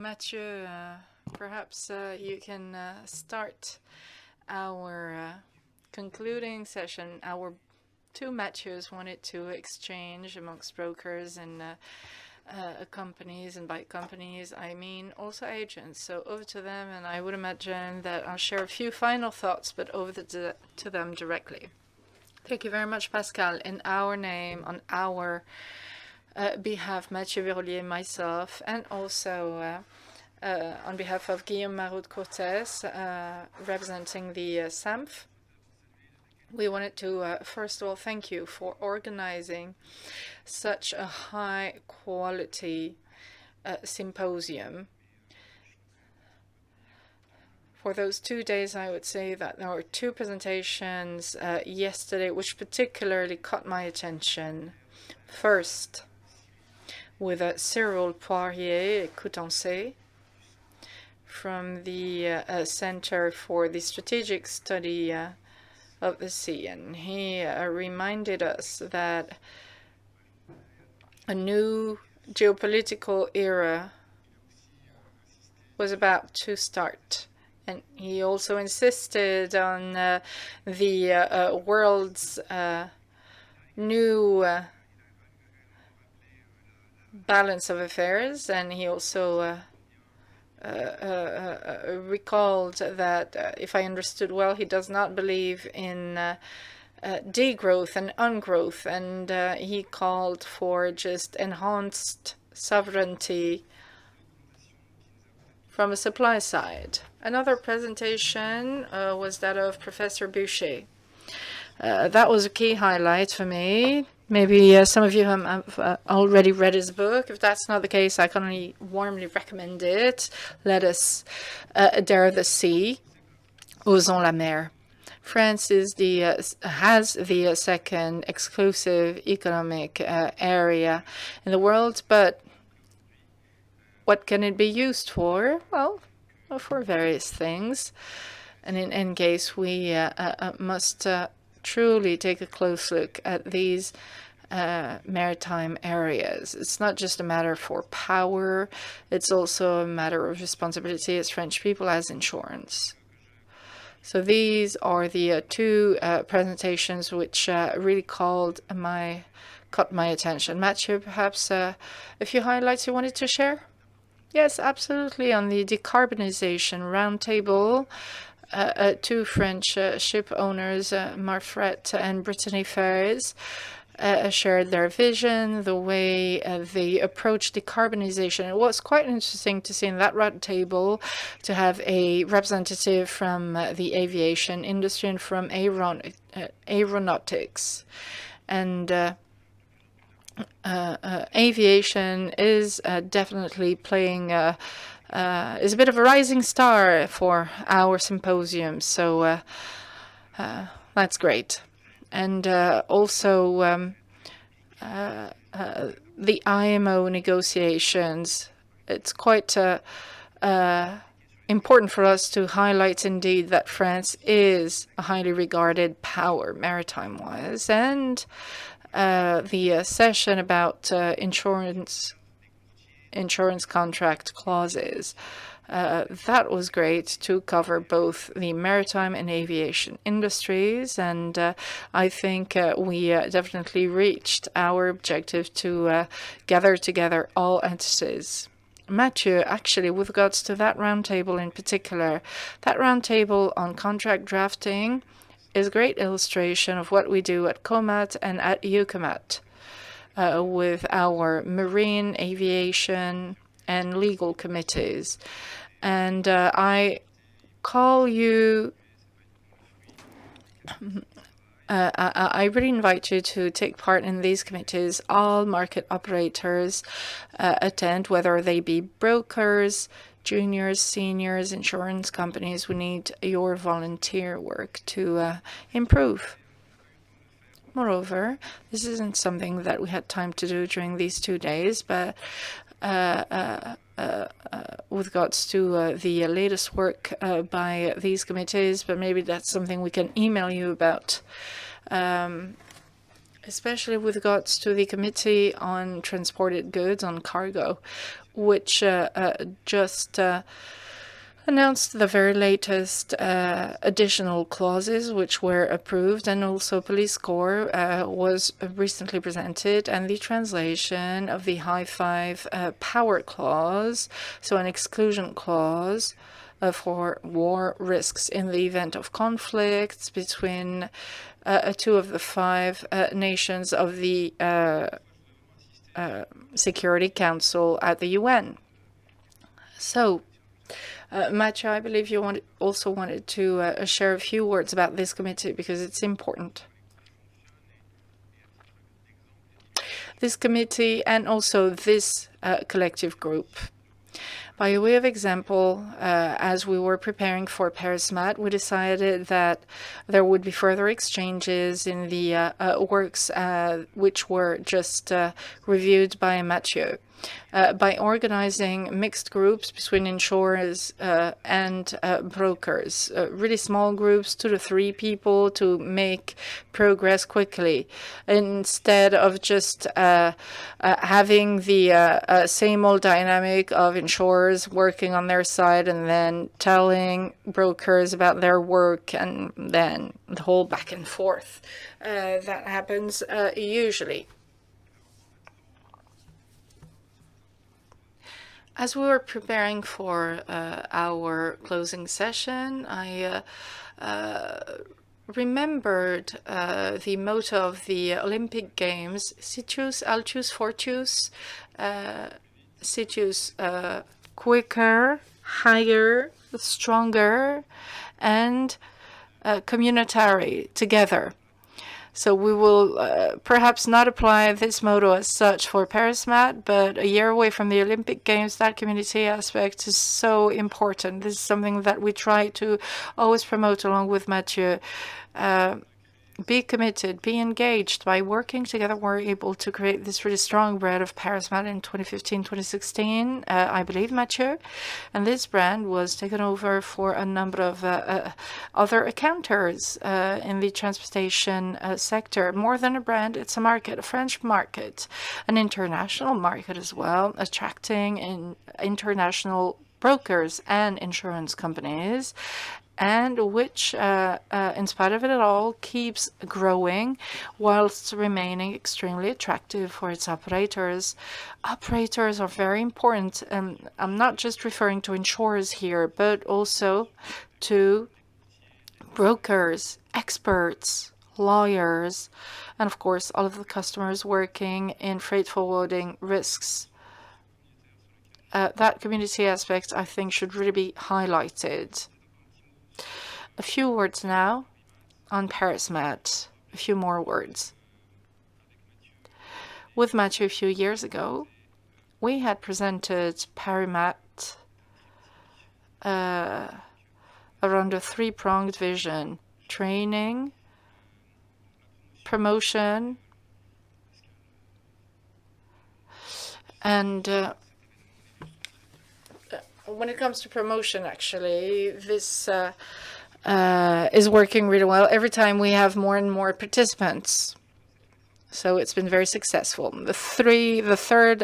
Mathieu, perhaps you can start our concluding session. Our two Matthews wanted to exchange amongst brokers and companies, and by companies I mean also agents. So over to them, and I would imagine that I'll share a few final thoughts, but over to them directly. Thank you very much, Pascal. In our name, on our behalf, Mathieu Berrurier, myself, and also on behalf of Guillaume Marot-Cortez, representing the SAMF, we wanted to first of all thank you for organizing such a high-quality symposium. For those 2 days, I would say that there were two presentations yesterday which particularly caught my attention. First, with Cyril Poirier Coutances from the Center for the Strategic Study of the Sea, and he reminded us that a new geopolitical era was about to start. And he also insisted on the world's new balance of affairs, and he also recalled that, if I understood well, he does not believe in degrowth and ungrowth, and he called for just enhanced sovereignty from a supply side. Another presentation was that of Professor Boucher. That was a key highlight for me. Maybe some of you have already read his book. If that's not the case, I can only warmly recommend it. Let us dare the sea. Osons la mer. France is has the second exclusive economic area in the world, but what can it be used for? Well, for various things. And in any case, we must truly take a close look at these maritime areas. It's not just a matter for power, it's also a matter of responsibility as French people, as insurance. So these are the two presentations which really caught my attention. Mathieu, perhaps a few highlights you wanted to share? Yes, absolutely. On the decarbonization roundtable, two French ship owners, Marfret and Brittany Ferries, shared their vision, the way they approach decarbonization. It was quite interesting to see in that roundtable to have a representative from the aviation industry and from aeronautics. And aviation is definitely playing is a bit of a rising star for our symposium, so that's great. And also the IMO negotiations. It's quite important for us to highlight indeed that France is a highly regarded power maritime-wise, and the session about insurance contract clauses. That was great to cover both the maritime and aviation industries, and I think we definitely reached our objective to gather together all entities. Mathieu, actually, with regards to that roundtable in particular, that roundtable on contract drafting is a great illustration of what we do at COMAT and at UCAMAT with our marine, aviation, and legal committees. And I call you, I really invite you to take part in these committees. All market operators attend, whether they be brokers, juniors, seniors, insurance companies. We need your volunteer work to improve. Moreover, this isn't something that we had time to do during these 2 days, but with regards to the latest work by these committees, but maybe that's something we can email you about. Especially with regards to the Committee on Transported Goods, on cargo. which just announced the very latest additional clauses which were approved, and also Police Corps was recently presented, and the translation of the high five power clause, so an exclusion clause for war risks in the event of conflicts between two of the five nations of the Security Council at the UN. So, Mathieu, I believe you also wanted to share a few words about this committee because it's important. This committee and also this collective group. By way of example, as we were preparing for PARISMAT, we decided that there would be further exchanges in the works which were just reviewed by Mathieu. By organizing mixed groups between insurers and brokers, really small groups, 2 to 3 people, to make progress quickly, instead of just having the same old dynamic of insurers working on their side and then telling brokers about their work, and then the whole back and forth that happens usually. As we were preparing for our closing session, I remembered the motto of the Olympic Games: Situs, altus, fortus, situs, quicker, higher, stronger, and communitary, together. So we will perhaps not apply this motto as such for PARISMAT, but a year away from the Olympic Games, that community aspect is so important. This is something that we try to always promote along with Mathieu. Be committed, be engaged. By working together, we're able to create this really strong brand of PARISMAT in 2015, 2016, I believe, Mathieu. And this brand was taken over for a number of other accounters in the transportation sector. More than a brand, it's a market, a French market, an international market as well, attracting international brokers and insurance companies, and which, in spite of it all, keeps growing whilst remaining extremely attractive for its operators. Operators are very important, and I'm not just referring to insurers here, but also to brokers, experts, lawyers, and of course all of the customers working in freight forwarding risks. That community aspect, I think, should really be highlighted. A few words now on PARISMAT, a few more words. With Mathieu a few years ago, we had presented PARISMAT around a 3-pronged vision: training, promotion, and when it comes to promotion, actually, this is working really well. Every time we have more and more participants, so it's been very successful. The third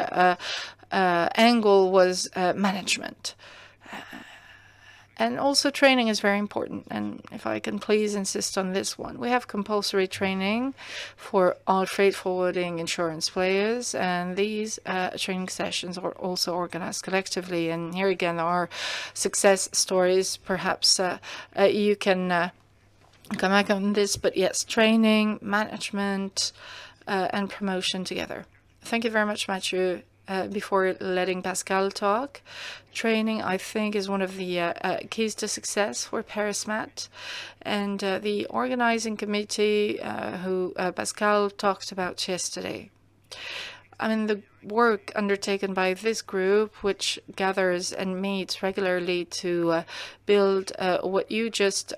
angle was management. And also training is very important. And if I can please insist on this one, we have compulsory training for all freight forwarding insurance players. And these training sessions are also organized collectively. And here again, there are success stories. Perhaps you can come back on this. But yes, training, management, and promotion together. Thank you very much, Mathieu. Before letting Pascal talk, training, I think, is one of the keys to success for PARISMAT. And the organizing committee, who Pascal talked about yesterday. I mean, the work undertaken by this group, which gathers and meets regularly to build what you just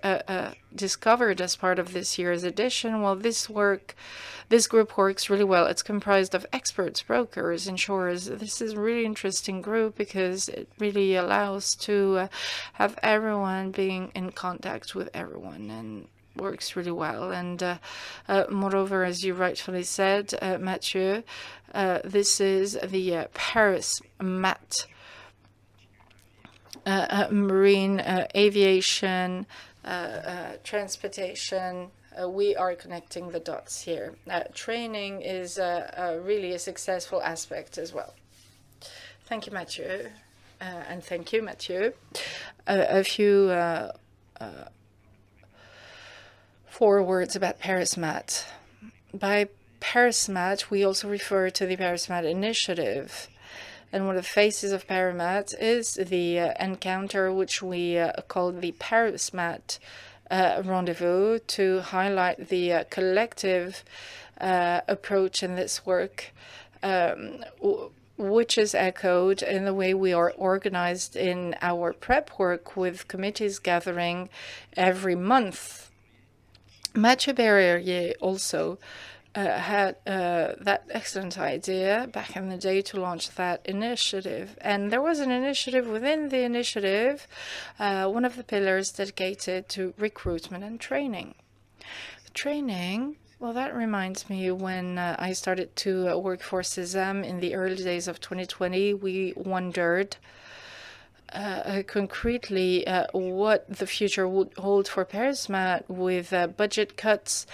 discovered as part of this year's edition, well, this group works really well. It's comprised of experts, brokers, insurers. This is a really interesting group because it really allows to have everyone being in contact with everyone, and works really well. And moreover, as you rightfully said, Mathieu, This is the Paris MAT, marine, aviation, transportation. We are connecting the dots here. Training is really a successful aspect as well. Thank you, Mathieu. And thank you, Mathieu. A few four words about Paris MAT. By Paris MAT, we also refer to the Paris MAT initiative. And one of the faces of Paris MAT is the encounter, which we called the Paris MAT rendezvous, to highlight the collective approach in this work, which is echoed in the way we are organized in our prep work, with committees gathering every month. Mathieu BERRURIER also had that excellent idea back in the day to launch that initiative. And there was an initiative within the initiative, one of the pillars dedicated to recruitment and training. Training, well, that reminds me when I started to work for CESAM in the early days of 2020, we wondered concretely what the future would hold for Paris MAT, with budget cuts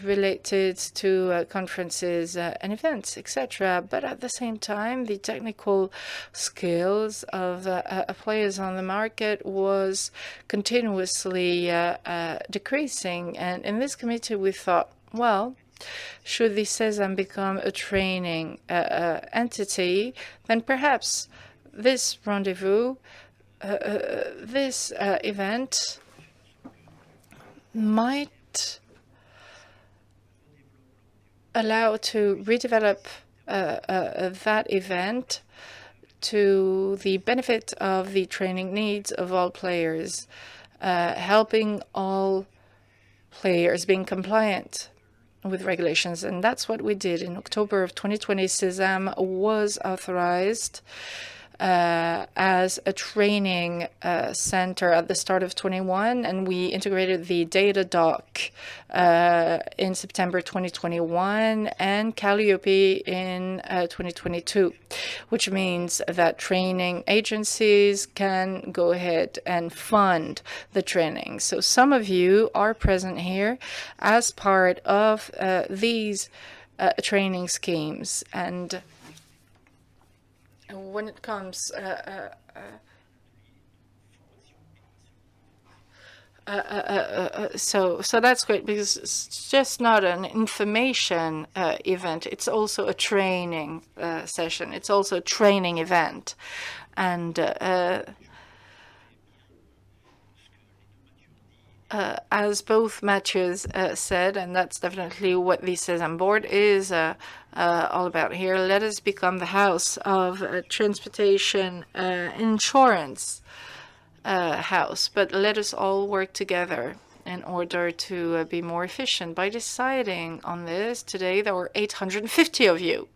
related to conferences and events, etc. But at the same time, the technical skills of players on the market was continuously decreasing. And in this committee, we thought, well, should the CESAM become a training entity, then perhaps this rendezvous, this event might allow to redevelop that event to the benefit of the training needs of all players, helping all players being compliant with regulations. And that's what we did. In October of 2020, CESAM was authorized as a training center at the start of 21, and we integrated the data doc in September 2021 and Calliope in 2022, which means that training agencies can go ahead and fund the training. So some of you are present here as part of these training schemes. And when it comes so that's great, because it's just not an information event, it's also a training session, it's also a training event. And as both Mathieu's said, and that's definitely what the CESAM board is all about here, let us become the house of transportation insurance house, but let us all work together in order to be more efficient. By deciding on this today, there were 850 of you.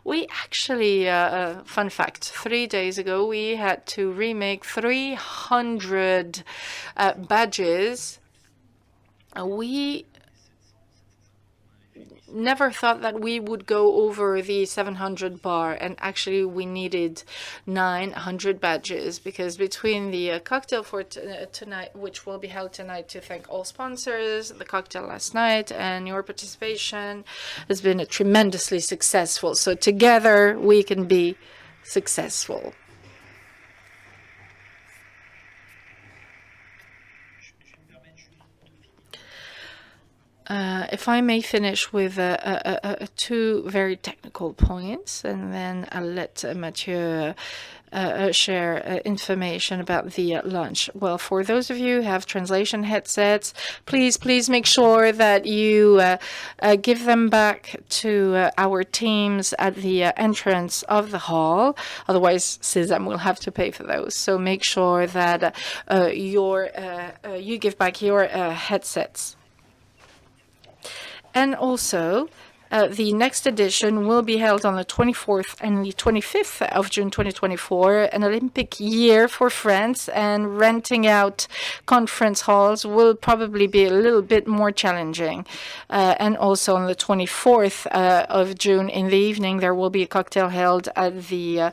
We actually, fun fact, 3 days ago, we had to remake 300 badges. We never thought that we would go over the 700 bar, and actually we needed 900 badges, because between the cocktail for tonight, which will be held tonight to thank all sponsors, the cocktail last night, and your participation has been tremendously successful. So together we can be successful. If I may finish with two very technical points, and then I'll let Mathieu share information about the lunch. Well, for those of you who have translation headsets, please make sure that you give them back to our teams at the entrance of the hall. Otherwise, CESAM will have to pay for those. So make sure that you give back your headsets. And also, The next edition will be held on the 24th and the 25th of June 2024, an Olympic year for France, and renting out conference halls will probably be a little bit more challenging. And also on the 24th of June in the evening, there will be a cocktail held at the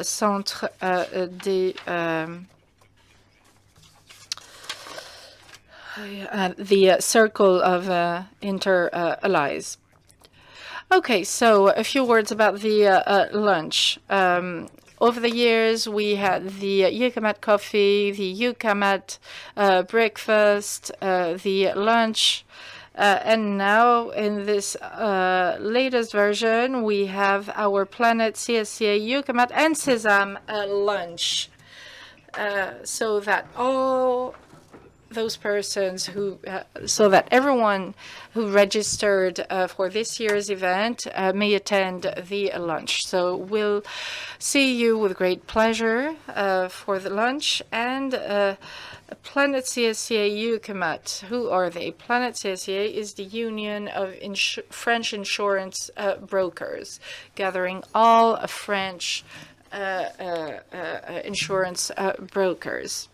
Centre des the Circle of Inter-Allies. Okay, so a few words about the lunch. Over the years, we had the UCAMAT coffee, the UCAMAT breakfast, the lunch, and now in this latest version, we have our PLANETE, CSCA-UCAMAT, and CESAM lunch, so that all those persons who, so that everyone who registered for this year's event may attend the lunch. So we'll see you with great pleasure for the lunch. And PLANETE CSCA-UCAMAT, who are they? PLANETE CSCA is the union of French insurance brokers, gathering all French insurance brokers.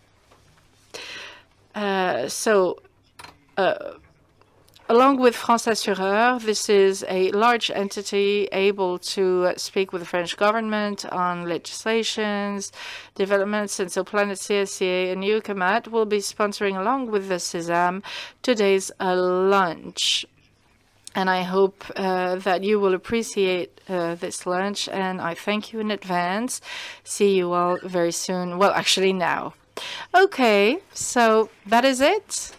Along with France Assureur, this is a large entity able to speak with the French government on legislations, developments, and so PLANETE CSCA and UCAMAT will be sponsoring, along with the CESAM, today's lunch. And I hope that you will appreciate this lunch, and I thank you in advance. See you all very soon. Well, actually now. Okay, so that is it.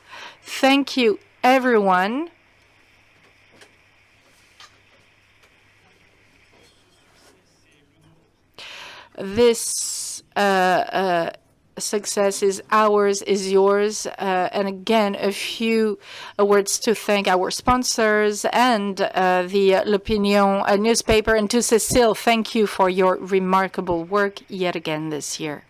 Thank you, everyone. This success is ours, is yours. And again, a few words to thank our sponsors and the L'Opinion newspaper. And to Cécile, thank you for your remarkable work yet again this year.